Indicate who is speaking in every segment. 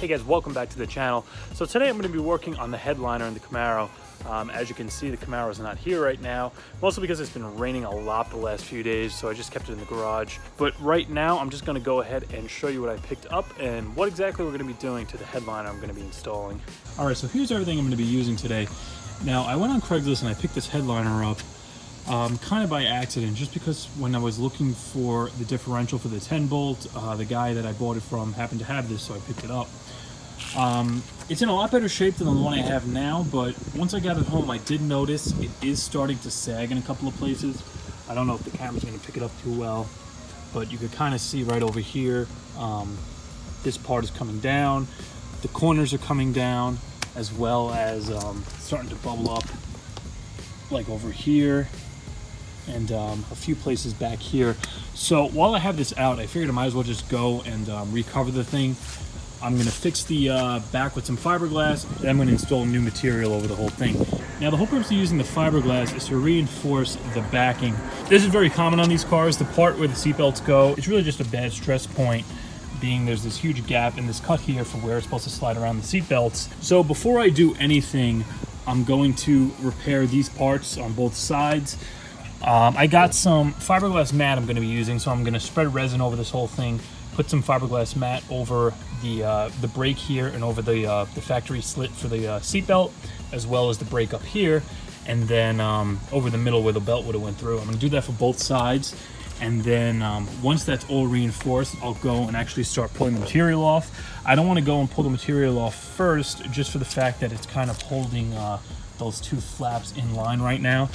Speaker 1: Hey guys, welcome back to the channel. So today I'm going to be working on the headliner in the Camaro. As you can see, the Camaro is not here right now, mostly because it's been raining a lot the last few days, so I just kept it in the garage. But right now, I'm just going to go ahead and show you what I picked up and what exactly we're going to be doing to the headliner I'm going to be installing. All right, so here's everything I'm going to be using today. Now, I went on Craigslist and I picked this headliner up kind of by accident, just because when I was looking for the differential for the 10 bolt, the guy that I bought it from happened to have this, so I picked it up. It's in a lot better shape than the one I have now, but once I got it home, I did notice it is starting to sag in a couple of places. I don't know if the camera's going to pick it up too well, but you could kind of see right over here, this part is coming down, the corners are coming down, as well as starting to bubble up like over here and a few places back here. So while I have this out, I figured I might as well just go and recover the thing. I'm going to fix the back with some fiberglass, then I'm going to install new material over the whole thing. Now, the whole purpose of using the fiberglass is to reinforce the backing. This is very common on these cars. The part where the seatbelts go, it's really just a bad stress point, being there's this huge gap in this cut here for where it's supposed to slide around the seatbelts. So before I do anything, I'm going to repair these parts on both sides. I got some fiberglass mat I'm going to be using, so I'm going to spread resin over this whole thing, put some fiberglass mat over the brake here and over the factory slit for the seatbelt, as well as the brake up here, and then over the middle where the belt would have went through. I'm going to do that for both sides, and then once that's all reinforced, I'll go and actually start pulling the material off. I don't want to go and pull the material off first, just for the fact that it's kind of holding those two flaps in line right now.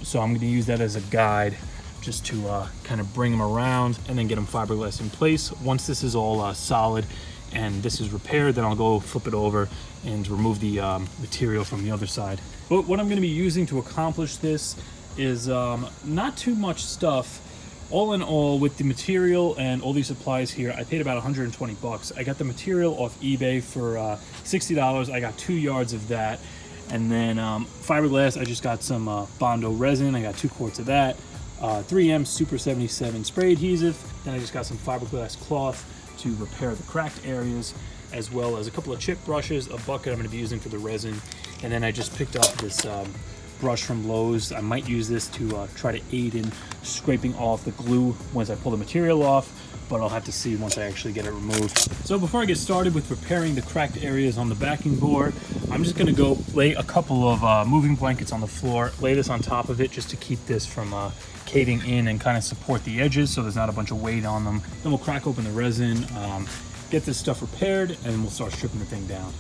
Speaker 1: So I'm going to use that as a guide, just to kind of bring them around and then get them fiberglass in place. Once this is all solid and this is repaired, then I'll go flip it over and remove the material from the other side. But what I'm going to be using to accomplish this is not too much stuff. All in all, with the material and all these supplies here, I paid about 120 bucks. I got the material off eBay for $60. I got 2 yards of that. And then fiberglass, I just got some Bondo resin. I got 2 quarts of that. 3M Super 77 spray adhesive. Then I just got some fiberglass cloth to repair the cracked areas, as well as a couple of chip brushes, a bucket I'm going to be using for the resin. And then I just picked up this brush from Lowe's. I might use this to try to aid in scraping off the glue once I pull the material off, but I'll have to see once I actually get it removed. So before I get started with repairing the cracked areas on the backing board, I'm just gonna go lay a couple of moving blankets on the floor, lay this on top of it just to keep this from caving in and kind of support the edges so there's not a bunch of weight on them. Then we'll crack open the resin, get this stuff repaired, and we'll start stripping the thing down.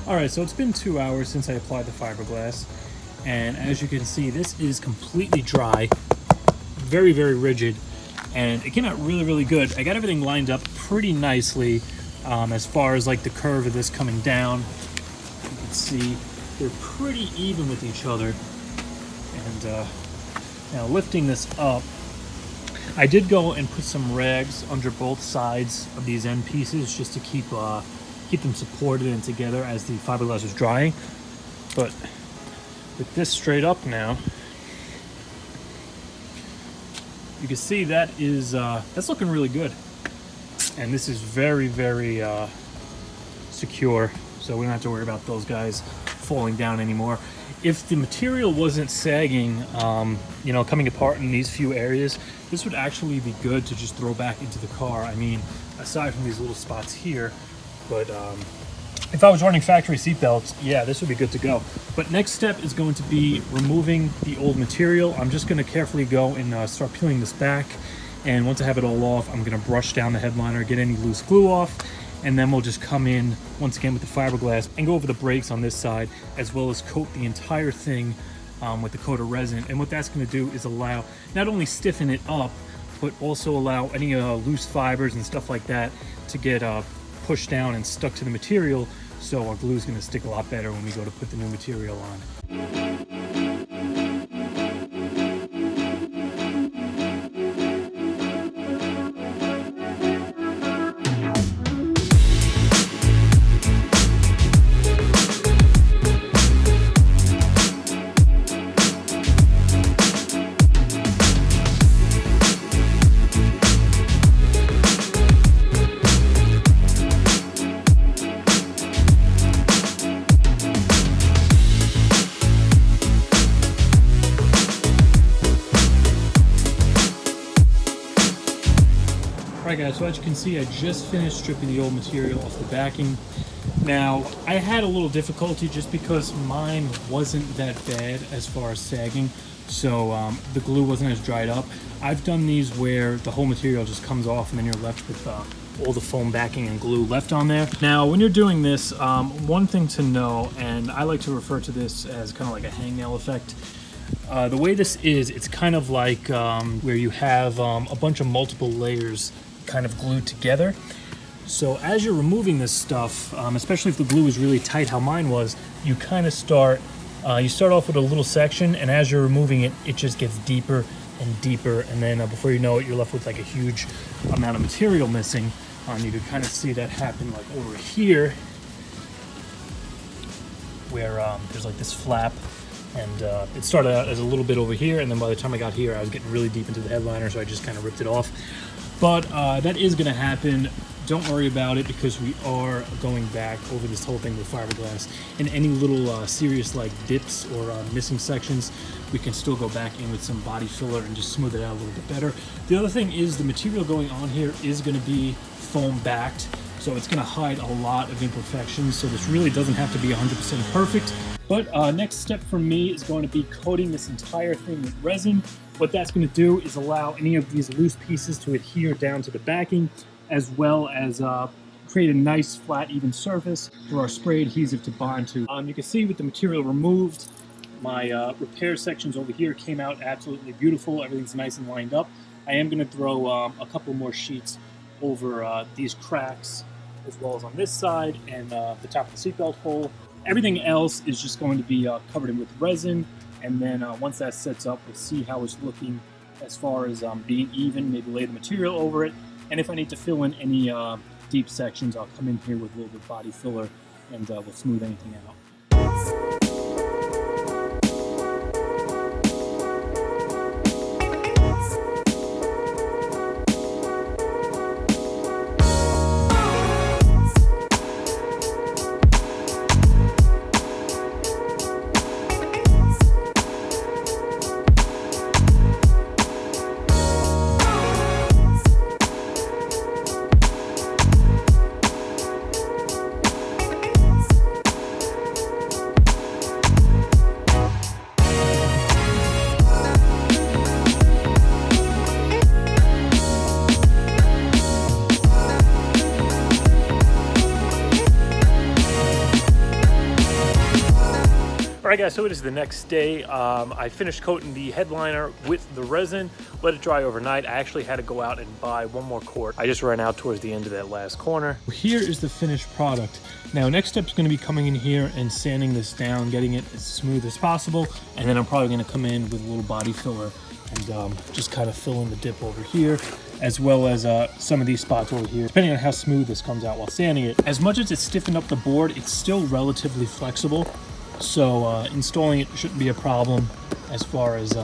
Speaker 1: Alright, so it's been 2 hours since I applied the fiberglass, and as you can see, this is completely dry, very, very rigid, and it came out really, really good. I got everything lined up pretty nicely as far as like the curve of this coming down. You can see they're pretty even with each other. And now lifting this up, I did go and put some rags under both sides of these end pieces just to keep them supported and together as the fiberglass is drying. But with this straight up now, you can see that is that's looking really good, and this is very, very secure, so we don't have to worry about those guys falling down anymore. If the material wasn't sagging, you know, coming apart in these few areas, this would actually be good to just throw back into the car. I mean, aside from these little spots here, but If I was running factory seat belts, yeah, this would be good to go. But next step is going to be removing the old material. I'm just gonna carefully go and start peeling this back. And once I have it all off, I'm gonna brush down the headliner, get any loose glue off, and then we'll just come in once again with the fiberglass and go over the brakes on this side, as well as coat the entire thing with the coat of resin. And what that's gonna do is allow, not only stiffen it up, but also allow any loose fibers and stuff like that to get pushed down and stuck to the material, so our glue is going to stick a lot better when we go to put the new material on. Alright guys, so as you can see, I just finished stripping the old material off the backing. Now, I had a little difficulty just because mine wasn't that bad as far as sagging, so the glue wasn't as dried up. I've done these where the whole material just comes off and then you're left with all the foam backing and glue left on there. Now, when you're doing this, one thing to know, and I like to refer to this as kind of like a hangnail effect. The way this is, it's kind of like where you have a bunch of multiple layers kind of glued together. So as you're removing this stuff, especially if the glue is really tight, how mine was, you kind of start off with a little section, and as you're removing it, it just gets deeper and deeper, and then before you know it, you're left with like a huge amount of material missing. You can kind of see that happen like over here, where there's like this flap, and it started out as a little bit over here, and then by the time I got here, I was getting really deep into the headliner, so I just kind of ripped it off. But that is going to happen. Don't worry about it, because we are going back over this whole thing with fiberglass. And any little serious like dips or missing sections, we can still go back in with some body filler and just smooth it out a little bit better. The other thing is the material going on here is going to be foam backed, so it's going to hide a lot of imperfections. So this really doesn't have to be 100% perfect. But next step for me is going to be coating this entire thing with resin. What that's going to do is allow any of these loose pieces to adhere down to the backing, as well as create a nice flat even surface for our spray adhesive to bond to. You can see with the material removed, my repair sections over here came out absolutely beautiful. Everything's nice and lined up. I am going to throw a couple more sheets over these cracks, as well as on this side and the top of the seatbelt hole. Everything else is just going to be covered in with resin, and then once that sets up, we'll see how it's looking as far as being even, maybe lay the material over it, and if I need to fill in any deep sections, I'll come in here with a little bit of body filler, and we'll smooth anything out. Alright guys, so it is the next day. I finished coating the headliner with the resin, let it dry overnight. I actually had to go out and buy one more quart. I just ran out towards the end of that last corner. Here is the finished product. Now next step is going to be coming in here and sanding this down, getting it as smooth as possible, and then I'm probably going to come in with a little body filler and just kind of fill in the dip over here, as well as some of these spots over here, depending on how smooth this comes out while sanding it. As much as it's stiffened up the board, it's still relatively flexible. So installing it shouldn't be a problem as far as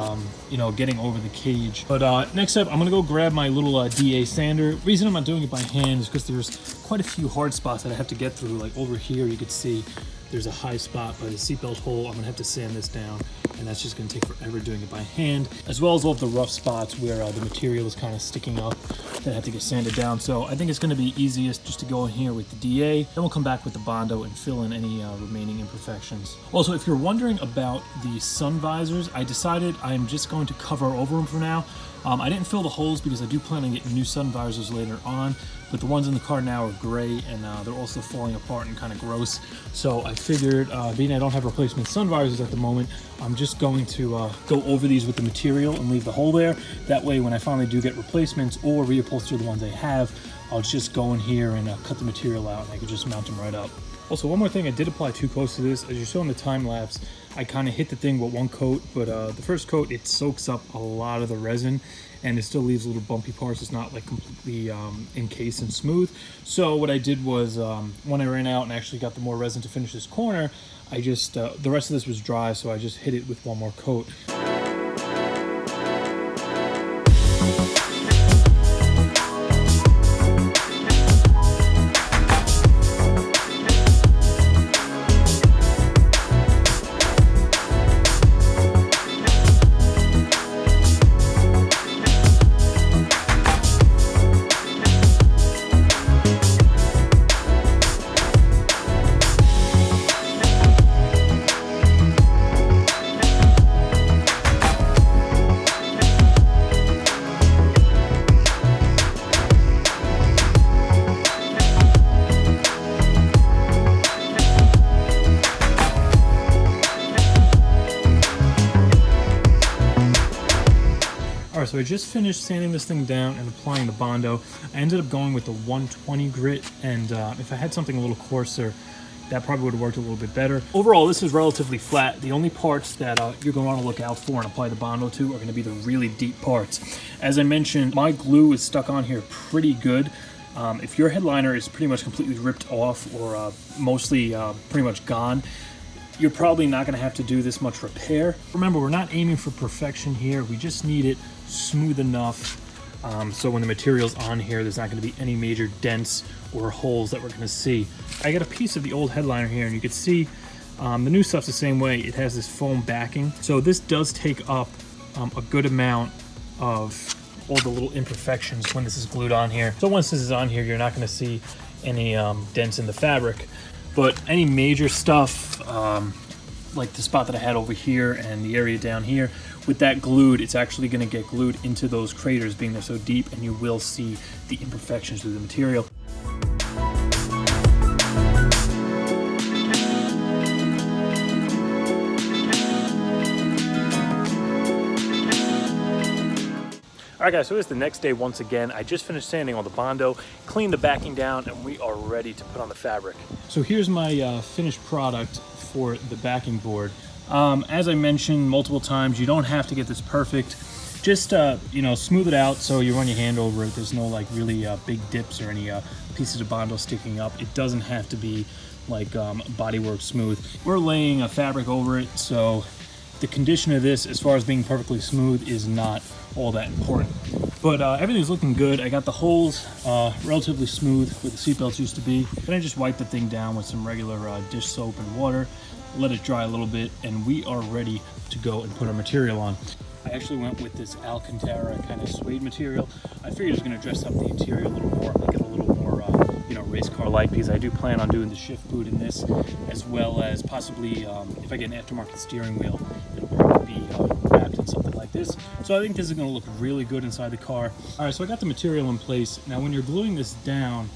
Speaker 1: getting over the cage. But next up, I'm gonna go grab my little DA sander. The reason I'm not doing it by hand is because there's quite a few hard spots that I have to get through. Like over here, you can see there's a high spot by the seatbelt hole. I'm gonna have to sand this down, and that's just gonna take forever doing it by hand, as well as all of the rough spots where the material is kind of sticking up that had to get sanded down. So I think it's going to be easiest just to go in here with the DA. Then we'll come back with the Bondo and fill in any remaining imperfections. Also, if you're wondering about the sun visors, I decided I'm just going to cover over them for now. I didn't fill the holes because I do plan on getting new sun visors later on, but the ones in the car now are gray and they're also falling apart and kind of gross. So I figured, being I don't have replacement sun visors at the moment, I'm just going to go over these with the material and leave the hole there. That way, when I finally do get replacements or reupholster the ones I have, I'll just go in here and cut the material out and I can just mount them right up. Also, one more thing, I did apply 2 coats to this. As you saw in the time lapse, I kind of hit the thing with 1 coat, but the first coat, it soaks up a lot of the resin and it still leaves little bumpy parts. It's not like completely encased and smooth. So what I did was, when I ran out and actually got the more resin to finish this corner, I just, the rest of this was dry, so I just hit it with 1 more coat. Alright, so I just finished sanding this thing down and applying the Bondo. I ended up going with the 120 grit, and if I had something a little coarser, that probably would have worked a little bit better. Overall, this is relatively flat. The only parts that you're going to want to look out for and apply the Bondo to are going to be the really deep parts. As I mentioned, my glue is stuck on here pretty good. If your headliner is pretty much completely ripped off or mostly pretty much gone, you're probably not going to have to do this much repair. Remember, we're not aiming for perfection here. We just need it smooth enough so when the material's on here, there's not going to be any major dents or holes that we're going to see. I got a piece of the old headliner here, and you can see the new stuff's the same way. It has this foam backing. So this does take up a good amount of all the little imperfections when this is glued on here. So once this is on here, you're not going to see any dents in the fabric. But any major stuff, like the spot that I had over here and the area down here, with that glued, it's actually going to get glued into those craters being they're so deep, and you will see the imperfections through the material. Alright guys, so it's the next day once again. I just finished sanding all the Bondo, cleaned the backing down, and we are ready to put on the fabric. So here's my finished product for the backing board. As I mentioned multiple times, you don't have to get this perfect. Just you know, smooth it out so you run your hand over it. There's no like really big dips or any pieces of Bondo sticking up. It doesn't have to be like bodywork smooth. We're laying a fabric over it, so the condition of this, as far as being perfectly smooth, is not all that important. But everything's looking good. I got the holes relatively smooth where the seatbelts used to be. Then I just wiped the thing down with some regular dish soap and water, let it dry a little bit, and we are ready to go and put our material on. I actually went with this Alcantara kind of suede material. I figured it was going to dress up the interior a little more, make it a little more, you know, race car like, because I do plan on doing the shift boot in this, as well as possibly, if I get an aftermarket steering wheel, it'll probably be wrapped in something like this. So I think this is going to look really good inside the car. All right, so I got the material in place. Now, when you're gluing this down,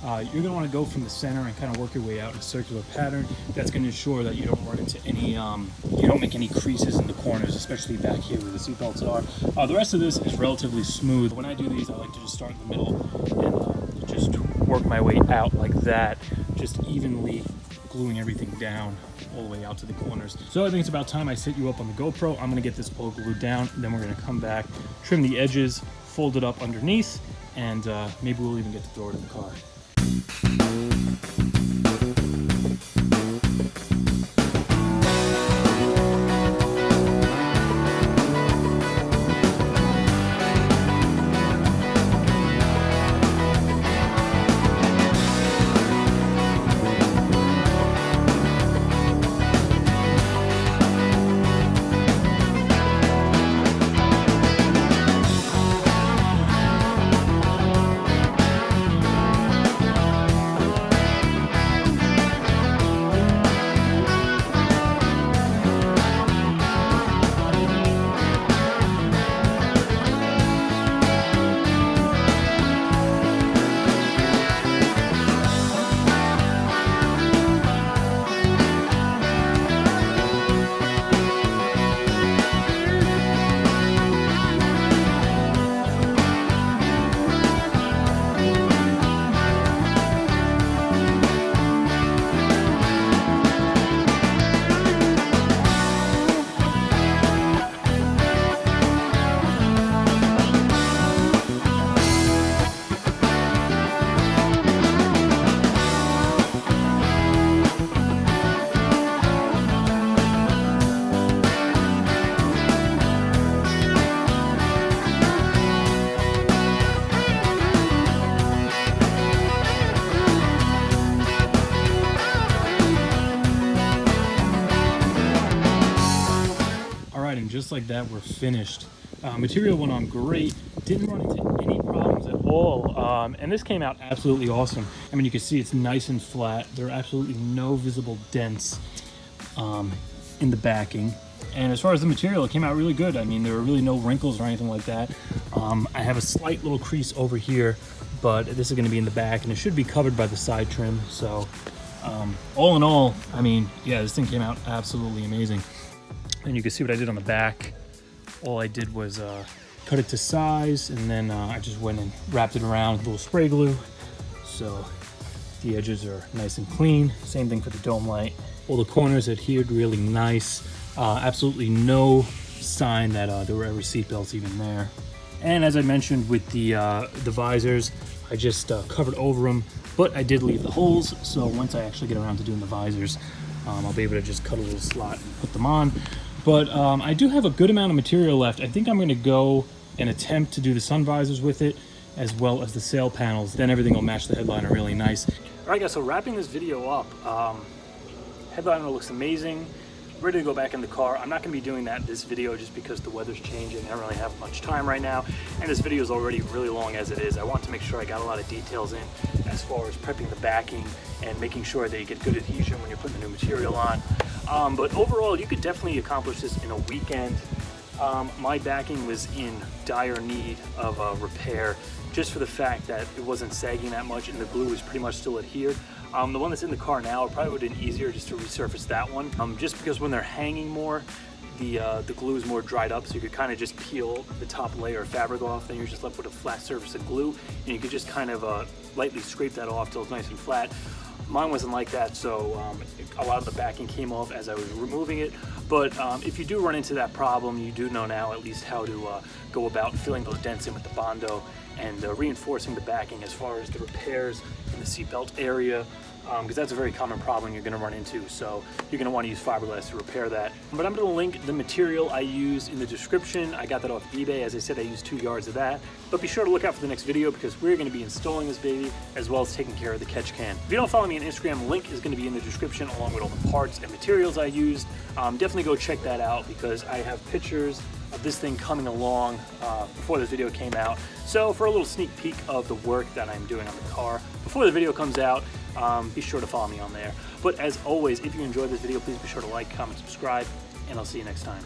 Speaker 1: you're going to want to go from the center and kind of work your way out in a circular pattern. That's going to ensure that you don't run into any, you don't make any creases in the corners, especially back here where the seatbelts are. The rest of this is relatively smooth. When I do these, I like to just start in the middle and just work my way out like that, just evenly gluing everything down all the way out to the corners. So I think it's about time I set you up on the GoPro. I'm going to get this all glued down, and then we're going to come back, trim the edges, fold it up underneath, and maybe we'll even get to throw it in the car. just like that, we're finished. Material went on great, didn't run into any problems at all, and this came out absolutely awesome. I mean, you can see it's nice and flat. There are absolutely no visible dents in the backing. And as far as the material, it came out really good. I mean, there were really no wrinkles or anything like that. I have a slight little crease over here, but this is going to be in the back, and it should be covered by the side trim. So all in all, I mean, yeah, this thing came out absolutely amazing. And you can see what I did on the back. All I did was cut it to size, and then I just went and wrapped it around with a little spray glue. So the edges are nice and clean. Same thing for the dome light. All the corners adhered really nice. Absolutely no sign that there were ever seat belts even there. And as I mentioned with the visors, I just covered over them, but I did leave the holes. So once I actually get around to doing the visors, I'll be able to just cut a little slot and put them on. But I do have a good amount of material left. I think I'm going to go and attempt to do the sun visors with it, as well as the sail panels. Then everything will match the headliner really nice. All right, guys, so wrapping this video up, headliner looks amazing. Ready to go back in the car. I'm not going to be doing that this video just because the weather's changing. I don't really have much time right now, and this video is already really long as it is. I want to make sure I got a lot of details in as far as prepping the backing and making sure that you get good adhesion when you're putting the new material on. But overall, you could definitely accomplish this in a weekend. My backing was in dire need of repair, just for the fact that it wasn't sagging that much and the glue was pretty much still adhered. The one that's in the car now, it probably would have been easier just to resurface that one, just because when they're hanging more, the glue is more dried up, so you could kind of just peel the top layer of fabric off, then you're just left with a flat surface of glue, and you could just kind of lightly scrape that off till it's nice and flat. Mine wasn't like that, so a lot of the backing came off as I was removing it. But if you do run into that problem, you do know now at least how to go about filling those dents in with the Bondo and reinforcing the backing as far as the repairs in the seatbelt area, because that's a very common problem you're going to run into. So you're going to want to use fiberglass to repair that. But I'm going to link the material I used in the description. I got that off eBay. As I said, I used 2 yards of that. But be sure to look out for the next video, because we're going to be installing this baby as well as taking care of the catch can. If you don't follow me on Instagram, link is going to be in the description along with all the parts and materials I used. Definitely go check that out, because I have pictures of this thing coming along before this video came out. So for a little sneak peek of the work that I'm doing on the car before the video comes out, be sure to follow me on there. But as always, if you enjoyed this video, please be sure to like, comment, subscribe, and I'll see you next time.